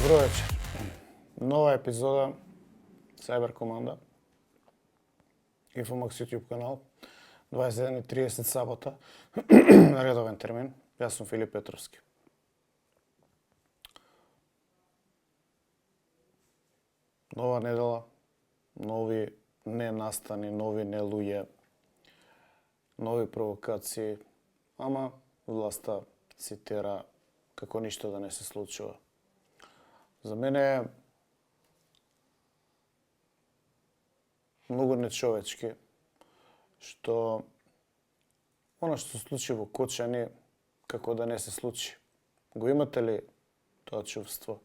Добро вечер. Нова епизода Cyber Команда. Infomax YouTube канал. 21:30 сабота. На редовен термин. Јас сум Филип Петровски. Нова недела, нови ненастани, нови нелуѓе, нови провокации, ама власта си тера како ништо да не се случува. За мене е многу нечовечки што она што се случи во Кочани како да не се случи. Го имате ли тоа чувство?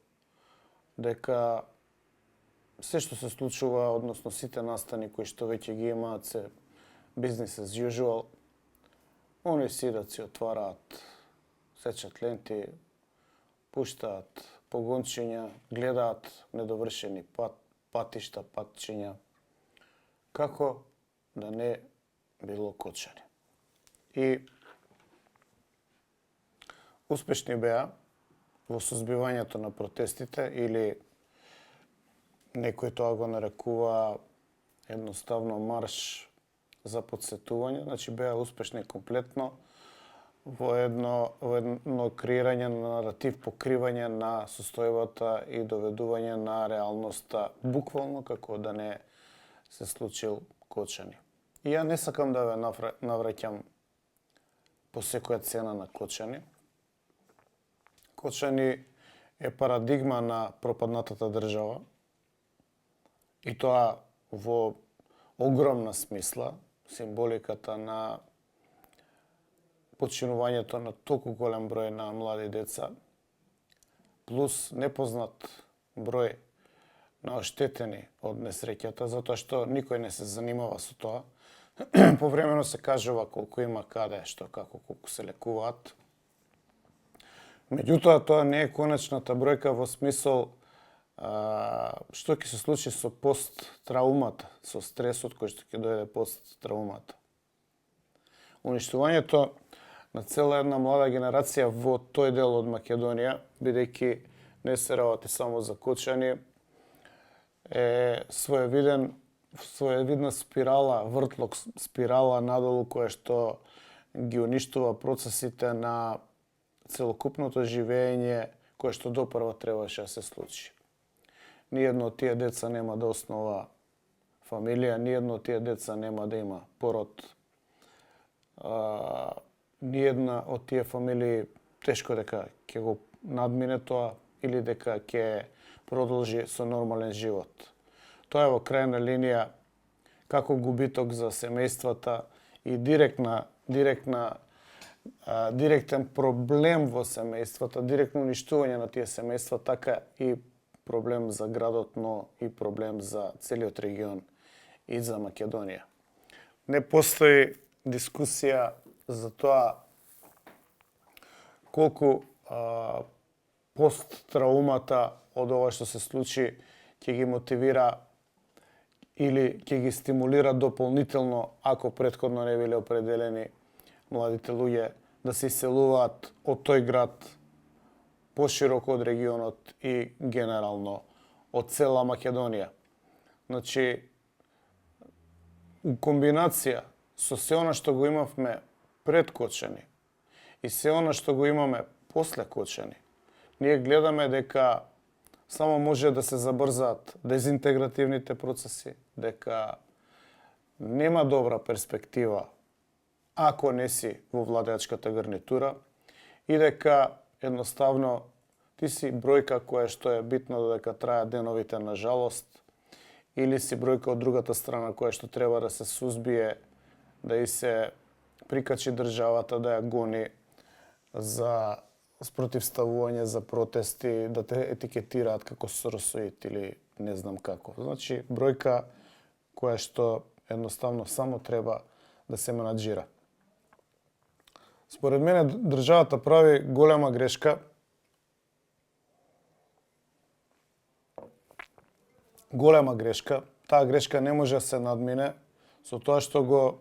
Дека се што се случува, односно сите настани кои што веќе ги имаат се business as usual, они сидат си отвараат, сечат ленти, пуштаат погончиња, гледаат недовршени патишта, патчиња, како да не било Кочани. И успешни беа во сузбивањето на протестите или некој тоа го нарекува едноставно марш за подсетување, значи беа успешни комплетно во едно креирање на наратив, покривање на состојбата и доведување на реалноста, буквално како да не се случил Кочани. И ја не сакам да ве навраќам по секоја цена на Кочани. Кочани е парадигма на пропаднатата држава и тоа во огромна смисла, символиката на починувањето на толку голем број на млади деца, плюс непознат број на оштетени од несреќата, затоа што никој не се занимава со тоа. Повремено се кажува колку има каде, што, како, колку се лекуваат. Меѓутоа, тоа не е конечната бројка во смисол што ќе се случи со посттраумата, со стресот кој што ќе дојде посттраумата. Уништувањето на цела една млада генерација во тој дел од Македонија, бидејќи не се работи само за Кочани, е своевидна спирала, вртлок спирала надолу која што ги уништува процесите на целокупното живење кое што допрва требаше да се случи. Ниедно од тие деца нема да основа фамилија, ниедно од тие деца нема да има пород. Ниедна од тие фамилии тешко дека ќе го надмине тоа или дека ќе продолжи со нормален живот. Тоа е во крајна линија како губиток за семејствата и директен проблем во семејствата, директно уништување на тие семејства, така и проблем за градот, но и проблем за целиот регион и за Македонија. Не постои дискусија за тоа колку посттраумата од ова што се случи ќе ги мотивира или ќе ги стимулира дополнително, ако претходно не биле определени младите луѓе да се иселуваат од тој град пошироко од регионот и генерално од цела Македонија. Значи, у комбинација со се она што го имавме пред Кочани и се она што го имаме после Кочани, ние гледаме дека само може да се забрзаат дезинтегративните процеси, дека нема добра перспектива ако не си во владеачката гарнитура и дека едноставно ти си бројка која што е битно додека траја деновите на жалост или си бројка од другата страна која што треба да се сузбие, да и се прикачи државата, да ја гони за спротивставување, за протести, да те етикетираат како соросоид или не знам како. Значи, бројка која што едноставно само треба да се менаџира. Според мене, државата прави голема грешка Таа грешка не може да се надмине со тоа што го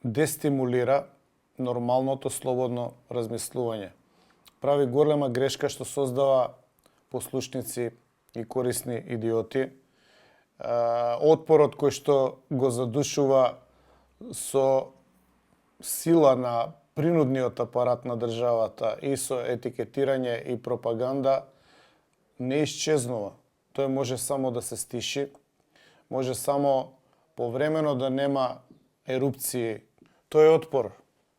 дестимулира нормалното слободно размислување. прави голема грешка што создава послушници и корисни идиоти. Отпорот кој што го задушува со сила на принудниот апарат на државата и со етикетирање и пропаганда не исчезнува. Тој може само да се стиши, може само повремено да нема ерупции. Тој отпор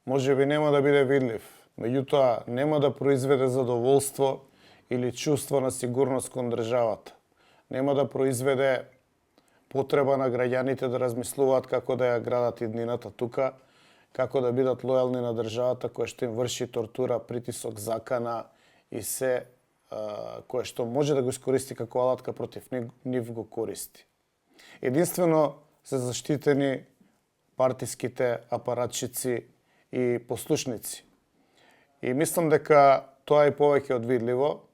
можеби нема да биде видлив, меѓутоа нема да произведе задоволство или чувство на сигурност кон државата. Нема да произведе потреба на граѓаните да размислуваат како да ја градат иднината тука, како да бидат лојални на државата која што им врши тортура, притисок, закана и се кое што може да го искористи како алатка против нив го користи. Единствено се заштитени партиските апаратчици и послушници. И мислам дека тоа е повеќе од видливо.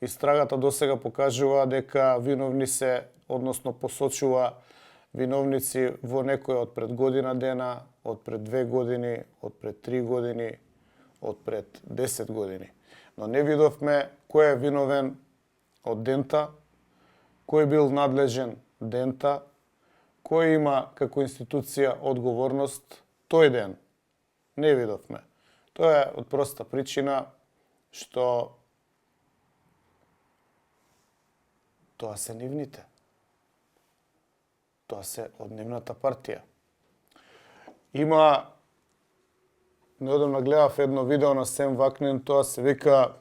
Истрагата досега покажува дека виновни се, односно посочува виновници во некој од пред година дена, од пред 2 години, од пред 3 години, од пред 10 години. Но не видовме кој е виновен од дента, кој бил надлежен дента, кој има како институција одговорност тој ден. Не видовме. Тоа е од проста причина што тоа се нивните. Тоа се од нивната партија. Има, неодамна гледав едно видео на Сем Вакнин, тоа се вика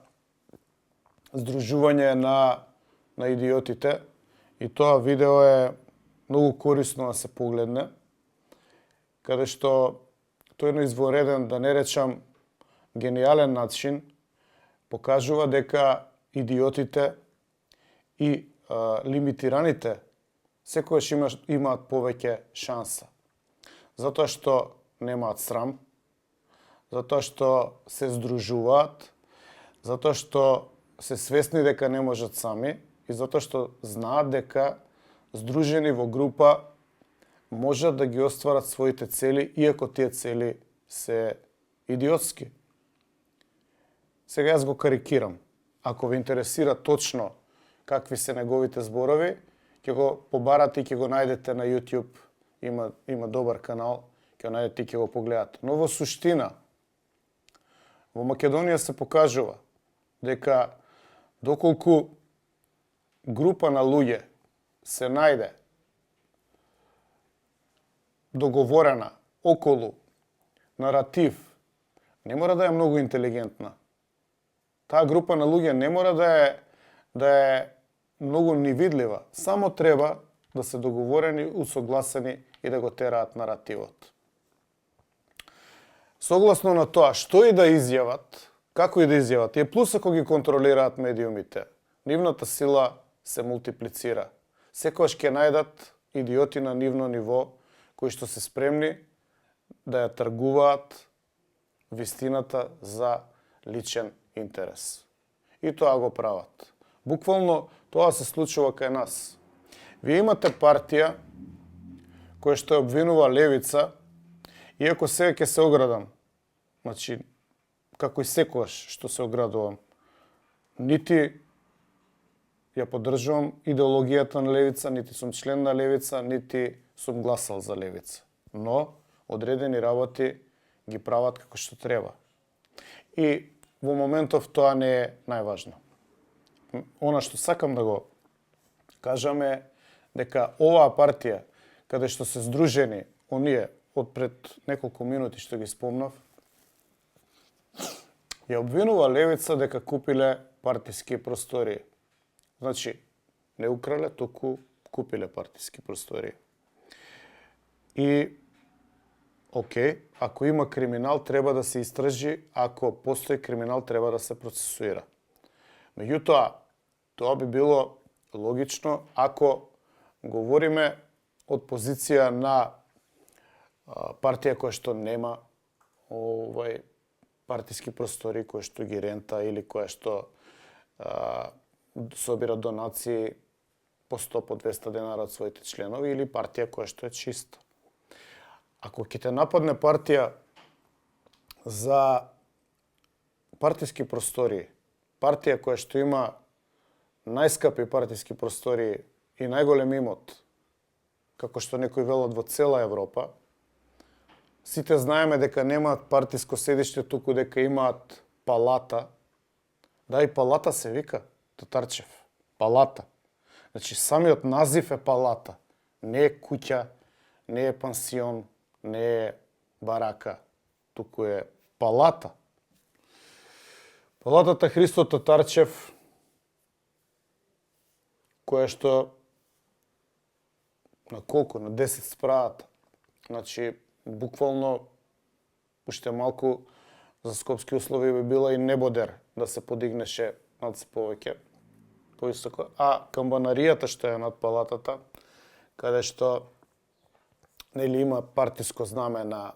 Здружување на идиотите, и тоа видео е многу корисно да се погледне, каде што тој на извонреден, да не речам гениален начин, покажува дека идиотите и лимитираните секогаш имаат повеќе шанса. Затоа што немаат срам, затоа што се здружуваат, затоа што се свесни дека не можат сами и затоа што знаат дека здружени во група можат да ги остварат своите цели, иако тие цели се идиотски. Сега јас го карикирам. Ако ви интересира точно какви се неговите зборови, ќе го побарате и ќе го најдете на YouTube. Има добар канал, ќе го најдете и ќе го погледате. Но во суштина, во Македонија се покажува дека доколку група на луѓе се најде договорена околу наратив, не мора да е многу интелигентна. Таа група на луѓе не мора да е многу невидлива, само треба да се договорени, усогласени и да го тераат наративот. Согласно на тоа, што и да изјават, како и да изјават, е плюс ако ги контролираат медиумите. Нивната сила се мултиплицира. Секогаш ќе најдат идиоти на нивно ниво кои што се спремни да ја тргуваат вистината за личен интерес. И тоа го прават. Буквално тоа се случува кај нас. Вие имате партија која што обвинува левица, иако сега ќе се оградам. Значи, како и секогаш што се оградувам, нити ја поддржувам идеологијата на левица, нити сум член на левица, нити сум гласал за левица. Но одредени работи ги прават како што треба. И во моментов тоа не е најважно. Она што сакам да го кажам е дека оваа партија, каде што се здружени оние од пред неколку минути што ги спомнав, ја обвинува левица дека купиле партиски простории. Значи, не украле, току купиле партиски простории. И, окей, ако има криминал, треба да се истражи, ако постои криминал, треба да се процесуира. Меѓутоа, тоа би било логично ако говориме од позиција на партија која што нема партиски простори, која што ги рента или која што собира донации по 100, по 200 денара од своите членови, или партија која што е чиста. Ако ќе те нападне партија за партиски простори, партија која што има најскапи партиски простори и најголем имот, како што некои велат во цела Европа, сите знаеме дека немаат партиско седиште, туку дека имаат палата. Да, и палата се вика, Татарчев. Палата. Значи, самиот назив е палата. Не е куќа, не е пансион, не е барака, туку е палата. Палатата Христо Татарчев, која што на колку? На 10 спраата. Значи, буквално, уште малку за скопски услови би била и небодер да се подигнеше над се повеќе, поисоко. А камбанаријата што е над палатата, каде што нели има партиско знаме на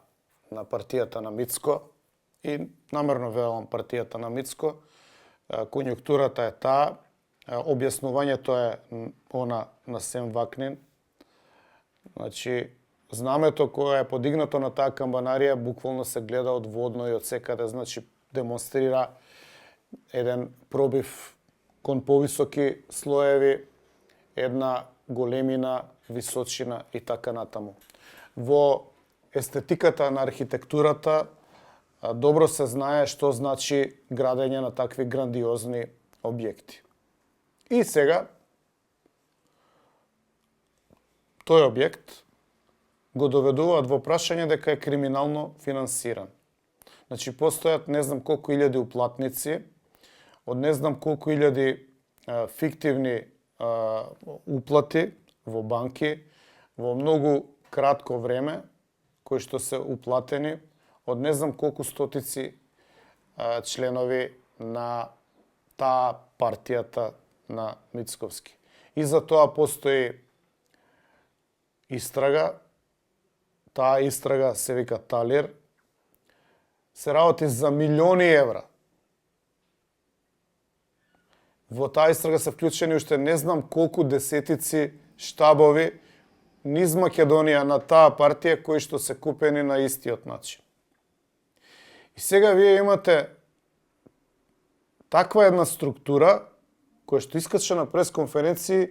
партијата на Мицко, и намерно велам партијата на Мицко, конјунктурата е таа, објаснувањето е она на Сем Вакнин. Значи, знамето кое е подигнато на таа камбанарија буквално се гледа од водно и од секаде, значи демонстрира еден пробив кон повисоки слоеви, една големина, височина и така натаму. Во естетиката на архитектурата добро се знае што значи градење на такви грандиозни објекти. И сега, тој објект го доведуваат во прашање дека е криминално финансиран. Значи, постојат не знам колку илјади уплатници, од не знам колку илјади фиктивни уплати во банки, во многу кратко време, кои што се уплатени од не знам колку стотици членови на таа партијата на Мицковски. И за тоа постои истрага. Таа истрага се вика Талир. Се работи за милиони евра. Во таа истрага се вклучени уште не знам колку десетици штабови низ Македонија на таа партија кои што се купени на истиот начин. И сега вие имате таква една структура која што искача на пресконференции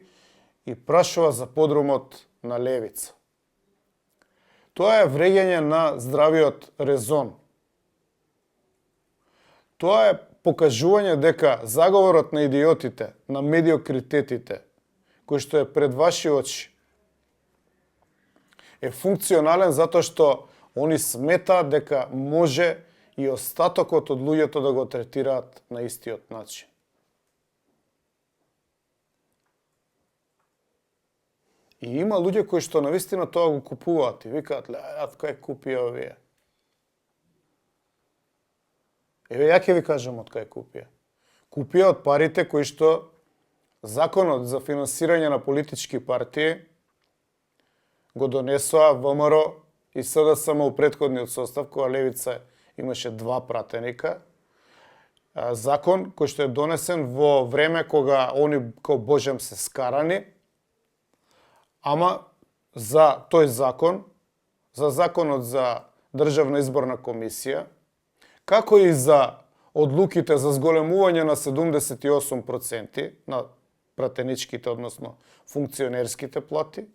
и прашува за подрумот на левица. Тоа е вреѓање на здравиот резон. Тоа е покажување дека заговорот на идиотите, на медиокритетите, кој што е пред ваши очи, е функционален затоа што они сметаат дека може и остатокот од луѓето да го третираат на истиот начин. И има луѓе кои што навистина тоа го купуваат и викаат, лејат кај купија овие. Еве ја ќе ви кажам од кај купија. Купија од парите кои што законот за финансирање на политички партии го донесоа ВМРО и СДСМ у претходниот состав, кога левица имаше 2 пратеника. Закон кој што е донесен во време кога они као божем се скарани, ама за тој закон, за законот за Државна изборна комисија, како и за одлуките за зголемување на 78% на пратеничките, односно функционерските плати,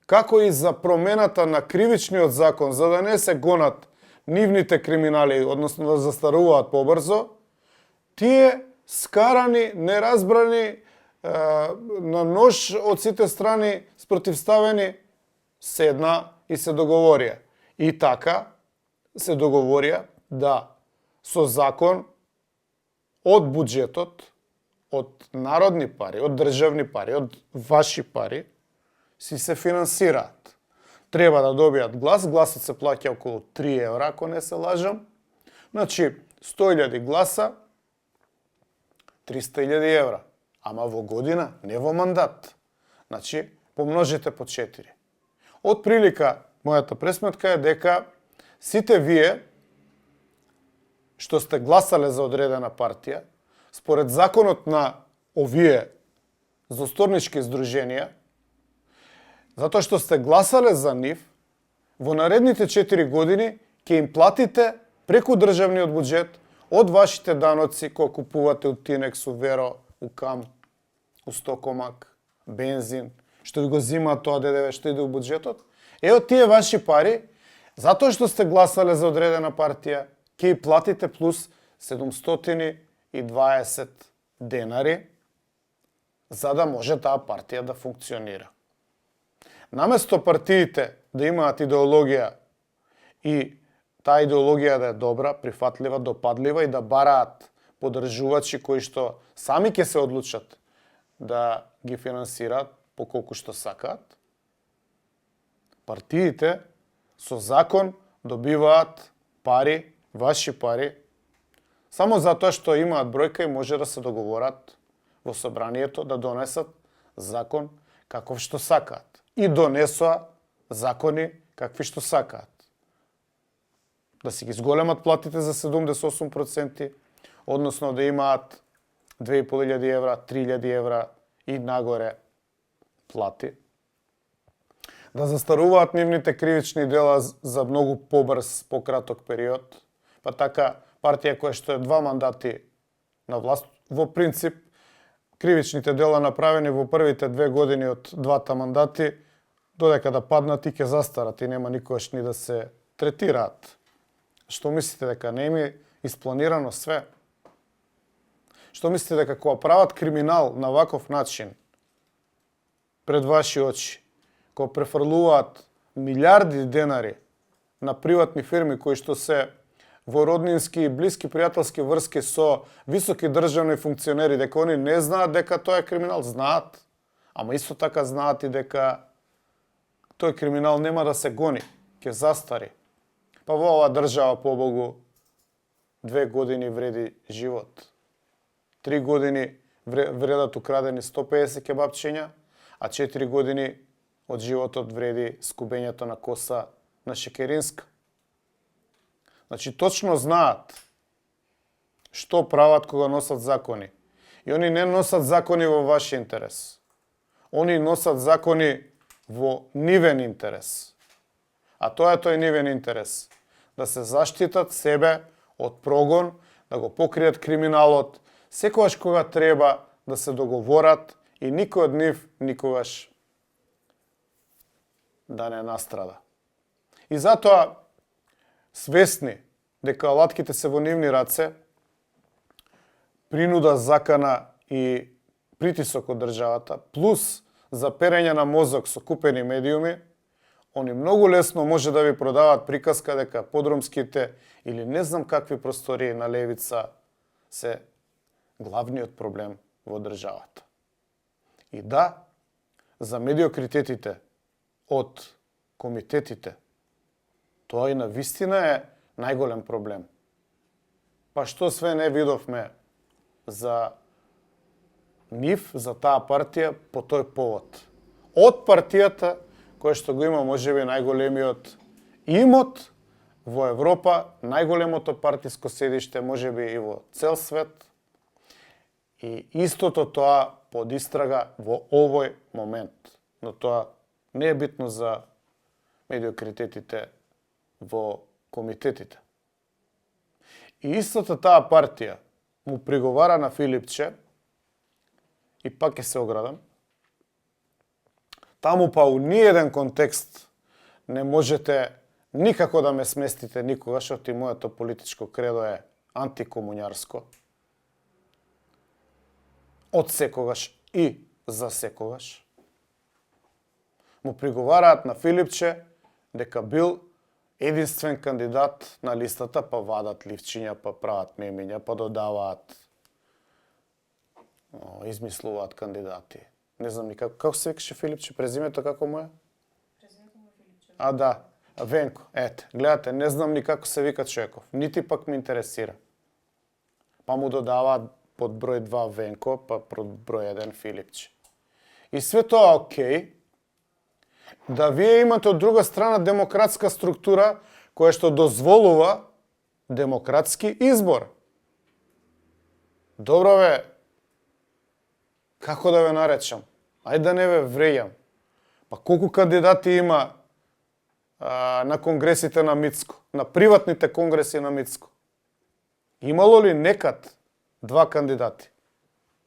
како и за промената на кривичниот закон за да не се гонат нивните криминали, односно да застаруваат побрзо, тие скарани, неразбрани, на нож од сите страни спротивставени, седна и се договорија. И така се договорија да со закон од буџетот, од народни пари, од државни пари, од ваши пари, си се финансираат. Треба да добијат глас, гласот се плаќа околу 3 евра, ако не се лажам. Значи, 100.000 гласа, 300.000 евра. Ама во година, не во мандат. Значи, помножите по 4. Од прилика, мојата пресметка е дека сите вие што сте гласале за одредена партија, според законот на овие зосторнички здруженија, затоа што сте гласале за нив, во наредните 4 години ќе им платите преку државниот буџет од вашите даноци кои купувате од Тинекс, у Веро, у Кам, у Стокомак, бензин, што ви го зимаат тоа ДДВ, што иде у буџетот, од тие ваши пари, затоа што сте гласале за одредена партија, ќе и платите плюс 720 денари, за да може таа партија да функционира. Наместо партиите да имаат идеологија и таа идеологија да е добра, прифатлива, допадлива и да бараат поддржувачи кои што сами ќе се одлучат да ги финансираат по колку што сакаат, партиите со закон добиваат пари, ваши пари, само затоа што имаат бројка и може да се договорат во собранието да донесат закон каков што сакаат. И донесоа закони какви што сакаат. Да си ги зголемат платите за 78%, односно да имаат 2500 евра, 3000 евра и нагоре плати. Да застаруваат нивните кривични дела за многу побрз, пократок период. Па така, партија која што е 2 мандати на власт, во принцип, кривичните дела направени во првите 2 години од 2 мандати, додека да паднат и ќе застарат и нема никогаш ни да се третираат. Што мислите дека не им е испланирано све? Што мислите дека кога прават криминал на ваков начин пред ваши очи, кога префрлуваат милиарди денари на приватни фирми кои што се во роднински и блиски пријателски врски со високи државни функционери, дека они не знаат дека тоа е криминал, знаат, ама исто така знаат и дека тој криминал нема да се гони, ќе застари. Па во оваа држава, побогу, 2 години вреди живот. 3 години вредат украдени 150 кебапчиња, а 4 години од животот вреди скубењето на коса на Шекеринска. Значи, точно знаат што прават кога носат закони. И они не носат закони во ваш интерес. Они носат закони во нивен интерес. А тоа е тој нивен интерес. Да се заштитат себе од прогон, да го покријат криминалот, секогаш кога треба да се договорат и никој од нив никогаш да не настрада. И затоа, свесни дека алатките се во нивни раце, принуда, закана и притисок од државата, плюс заперење на мозок со купени медиуми, они многу лесно може да ви продават приказка дека подромските или не знам какви простории на левица се главниот проблем во државата. И да, за медиокритетите од комитетите, тоа и на вистина е најголем проблем. Па што све не видовме за нив, за таа партија, по тој повод. Од партијата која што го има можеби најголемиот имот во Европа, најголемото партиско седиште можеби и во цел свет, и истото тоа под истрага во овој момент. Но тоа не е битно за медиокритетите во комитетите. И истата таа партија му приговара на Филипче, и пак ќе се оградам, таму па у ниеден контекст не можете никако да ме сместите никогаш, оти моето политичко кредо е антикомуњарско. Од секогаш и за секогаш. Му приговараат на Филипче дека бил единствен кандидат на листата, па вадат ливчиња, па прават мемиња, па додаваат, измислуваат кандидати. Не знам никако. Како се викаше Филипче? Презимето како му е? Презимето му е Филипче. А, да. Венко. Ете, гледате, не знам ни како се вика човеков. Нити пак ме интересира. Па му додаваат под број 2 Венко, па под број 1 Филипче. И све тоа окей, да вие имате од друга страна демократска структура која што дозволува демократски избор. Добро ве, како да ве наречам? Ајде да не ве врејам. Па колку кандидати има на конгресите на Мицко, на приватните конгреси на Мицко? Имало ли некад два кандидати?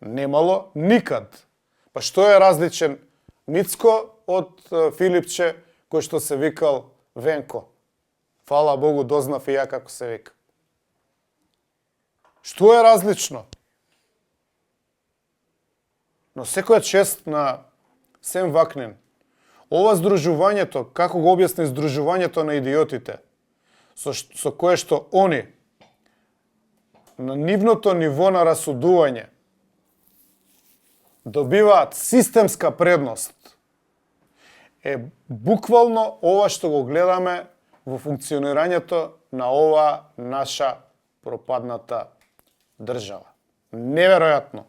Немало никад. Па што е различен Мицко од Филипче, кој што се викал Венко? Фала Богу, дознав и ја како се вика. Што е различно? Но секоја чест на Сем Вакнин. Ова здружувањето, како го објасни здружувањето на идиотите, со кое што они на нивното ниво на расудување добиваат системска предност, е буквално ова што го гледаме во функционирањето на ова наша пропадната држава. Неверојатно.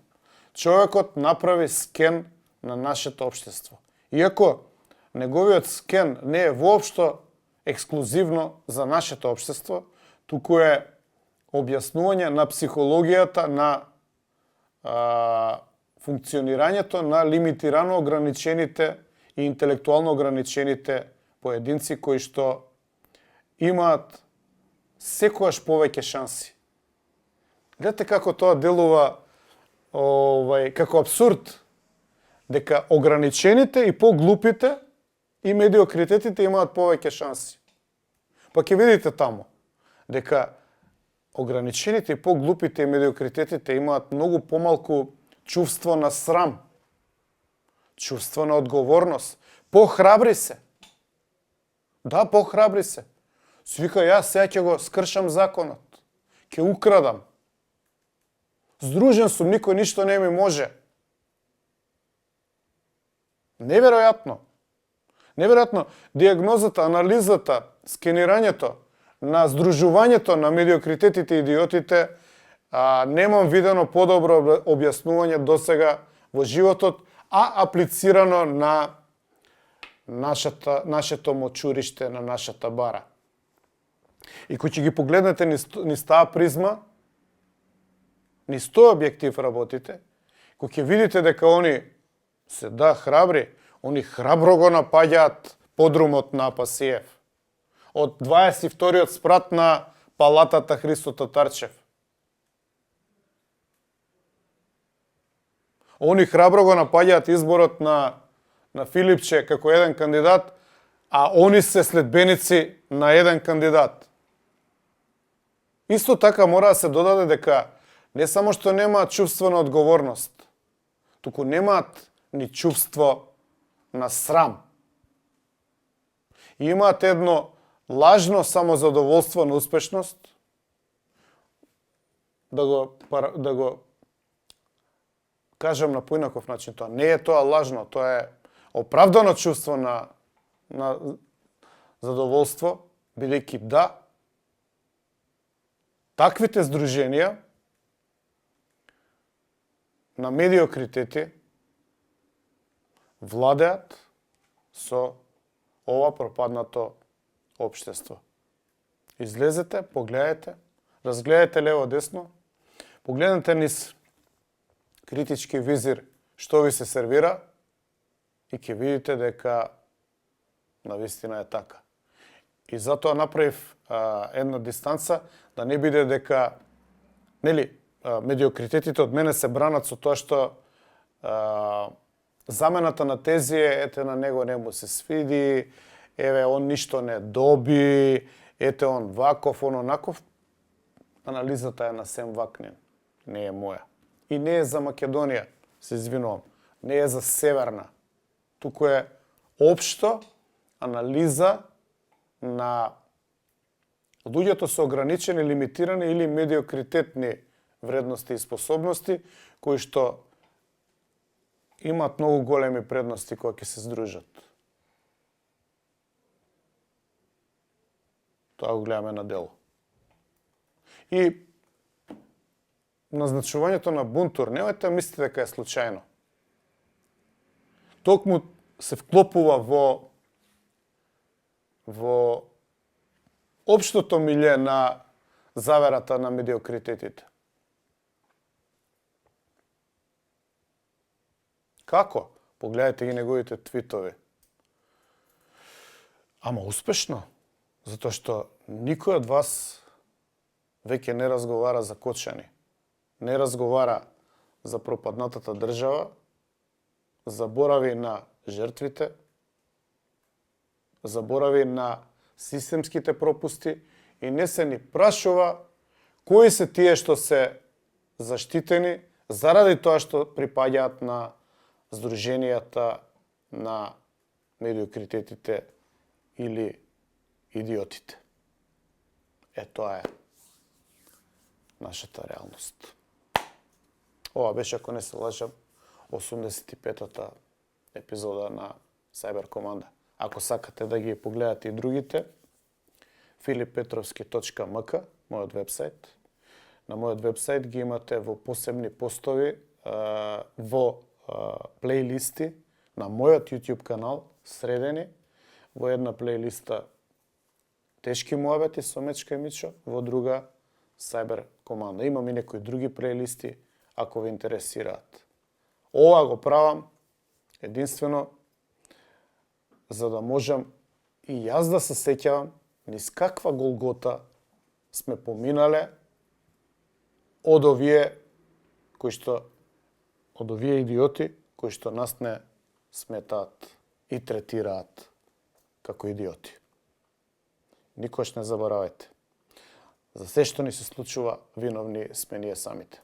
Човекот направи скен на нашето општество. Иако неговиот скен не е воопшто ексклузивно за нашето општество, туку е објаснување на психологијата на функционирањето на лимитирано ограничените и интелектуално ограничените поединци кои што имаат секојаш повеќе шанси. Гледате како тоа делува како абсурд, дека ограничените и поглупите и медиокритетите имаат повеќе шанси. Па ќе видите таму дека ограничените и поглупите и медиокритетите имаат многу помалку чувство на срам, чувство на одговорност, похрабри се. Да, похрабри се. Свика, јас сега ќе го скршам законот, ќе украдам. Здружен сум, никој ништо не ми може. Неверојатно. Неверојатно, диагнозата, анализата, скенирањето на здружувањето на медиокритетите и идиотите, немам видено подобро објаснување досега во животот, а аплицирано на нашето мочуриште, на нашата бара. И кој ќе ги погледнете низ таа призма, низ тој објектив работите, кој ќе видите дека они се храбри, они храбро го напаѓаат подрумот на Пасиев. Од 22-тиот спрат на палатата Христо Татарчев. Они храбро го напаѓаат изборот на Филипче како еден кандидат, а они се следбеници на еден кандидат. Исто така мора да се додаде дека не само што немаат чувство на одговорност, туку немаат ни чувство на срам. И имаат едно лажно самозадоволство на успешност, да го кажам на поинаков начин тоа. Не е тоа лажно, тоа е оправдано чувство на задоволство, бидејќи да, таквите здруженија на медиокритети владеат со ова пропаднато општество. Излезете, погледате, разгледате лево-десно, погледнете низ критички визир што ви се сервира и ќе видите дека навистина е така. И затоа направив една дистанца да не биде дека медиокритетите од мене се бранат со тоа што замената на тези е ете на него не му се свиди, еве он ништо не доби, ете он ваков, он онаков. Анализата е на Сем Вакнин, не е моја. И не е за Македонија, се извинувам, не е за Северна. Туку е општо анализа на луѓето со ограничени, лимитирани или медиокритетни вредности и способности, кои што имаат многу големи предности кога ќе се здружат. Тоа го гледаме на дело. И назначувањето на Бунтур, немојте мислите дека е случајно. Токму се вклопува во општото милје на заверата на медиокритетите. Како? Погледajte ги неговите твитови. Ама успешно, затоа што никој од вас веќе не разговара за Кочани, не разговара за пропаднатата држава, заборави на жртвите, заборави на системските пропусти и не се ни прашува кои се тие што се заштитени заради тоа што припаѓаат на здруженијата на медиокритетите или идиотите. Тоа е нашата реалност. Ова беше, ако не се лажам, 85-та епизода на Cyber Команда. Ако сакате да ги погледате и другите, filippetrovski.mk, мојот вебсайт. На мојот вебсайт ги имате во посебни постови, во плейлисти на мојот YouTube канал, средени, во една плейлиста Тешки муабети со Мечка и Мичо, во друга Cyber Команда. Имам и некои други плейлисти, ако ве интересираат. Ова го правам единствено за да можам и јас да се сеќавам низ каква голгота сме поминале од овие идиоти кои што нас не сметаат и третираат како идиоти. Никош не заборавајте. За се што ни се случува, виновни сме ние самите.